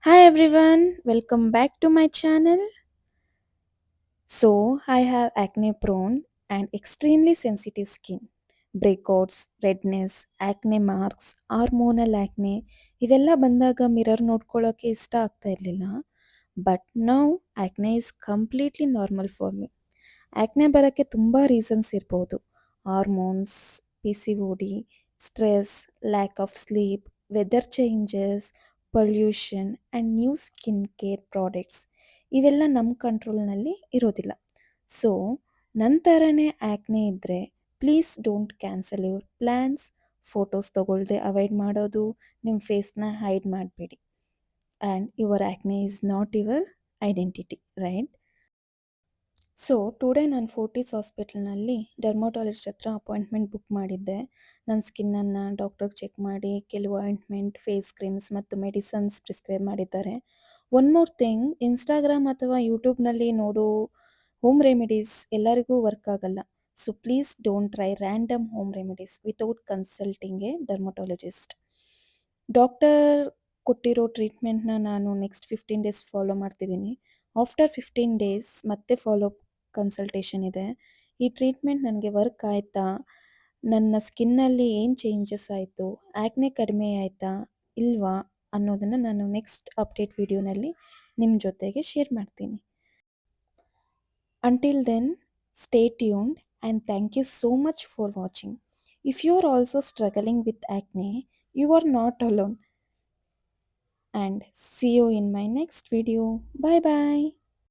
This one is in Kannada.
Hi everyone, welcome back to my channel. So, I have acne prone and extremely sensitive skin. Breakouts, redness, acne marks, hormonal acne ಇವೆಲ್ಲ ಬಂದಾಗ ಮಿರರ್ ನೋಡ್ಕೊಳ್ಳೋಕೆ ಇಷ್ಟ ಆಗ್ತಾ ಇರಲಿಲ್ಲ. But now acne is completely normal for me. Acne ಬರೋಕ್ಕೆ ತುಂಬ ರೀಸನ್ಸ್ ಇರ್ಬೋದು. Hormones, P C O D, stress, lack of sleep, weather changes, pollution and new skin care products ಇವೆಲ್ಲ ನಮ್ಮ ಕಂಟ್ರೋಲ್ನಲ್ಲಿ ಇರೋದಿಲ್ಲ. ಸೊ ನನ್ನ ಥರನೇ ಆ್ಯಕ್ನೆ ಇದ್ದರೆ please don't cancel your plans. Photos ತೊಗೊಳ್ದೆ ಅವಾಯ್ಡ್ ಮಾಡೋದು, ನಿಮ್ಮ ಫೇಸ್ನ ಹೈಡ್ ಮಾಡಬೇಡಿ. And your acne is not your identity, right? So today ನಾನು ಫೋರ್ಟಿಸ್ ಹಾಸ್ಪಿಟಲ್ನಲ್ಲಿ ಡರ್ಮಟಾಲಜಿಸ್ಟ್ ಹತ್ರ ಅಪಾಯಿಂಟ್ಮೆಂಟ್ ಬುಕ್ ಮಾಡಿದ್ದೆ. ನನ್ನ ಸ್ಕಿನ್ನನ್ನು ಡಾಕ್ಟರ್ಗೆ ಚೆಕ್ ಮಾಡಿ ಕೆಲವು ಆಯಿಂಟ್ಮೆಂಟ್, ಫೇಸ್ ಕ್ರೀಮ್ಸ್ ಮತ್ತು ಮೆಡಿಸನ್ಸ್ ಪ್ರಿಸ್ಕ್ರೈಬ್ ಮಾಡಿದ್ದಾರೆ. ಒನ್ ಮೋರ್ ಥಿಂಗ್, ಇನ್ಸ್ಟಾಗ್ರಾಮ್ ಅಥವಾ ಯೂಟ್ಯೂಬ್ನಲ್ಲಿ ನೋಡೋ ಹೋಮ್ ರೆಮಿಡೀಸ್ ಎಲ್ಲರಿಗೂ ವರ್ಕ್ ಆಗಲ್ಲ. So please don't try random home remedies without consulting A dermatologist. Doctor ಕೊಟ್ಟಿರೋ ಟ್ರೀಟ್ಮೆಂಟ್ನ ನಾನು ನೆಕ್ಸ್ಟ್ 15 ಡೇಸ್ ಫಾಲೋ ಮಾಡ್ತಿದ್ದೀನಿ. ಆಫ್ಟರ್ 15 ಡೇಸ್ ಮತ್ತೆ ಫಾಲೋ ಅಪ್ ಕನ್ಸಲ್ಟೇಷನ್ ಇದೆ. ಈ ಟ್ರೀಟ್ಮೆಂಟ್ ನನಗೆ ವರ್ಕ್ ಆಯಿತಾ, ನನ್ನ ಸ್ಕಿನ್ನಲ್ಲಿ ಏನು ಚೇಂಜಸ್ ಆಯಿತು, ಆ್ಯಕ್ನೆ ಕಡಿಮೆ ಆಯಿತಾ ಇಲ್ವಾ ಅನ್ನೋದನ್ನು ನಾನು ನೆಕ್ಸ್ಟ್ ಅಪ್ಡೇಟ್ ವಿಡಿಯೋನಲ್ಲಿ ನಿಮ್ಮ ಜೊತೆಗೆ ಶೇರ್ ಮಾಡ್ತೀನಿ. Until then, stay tuned and thank you so much for watching. If you are also struggling with acne, you are not alone. And see you in my next video. Bye bye.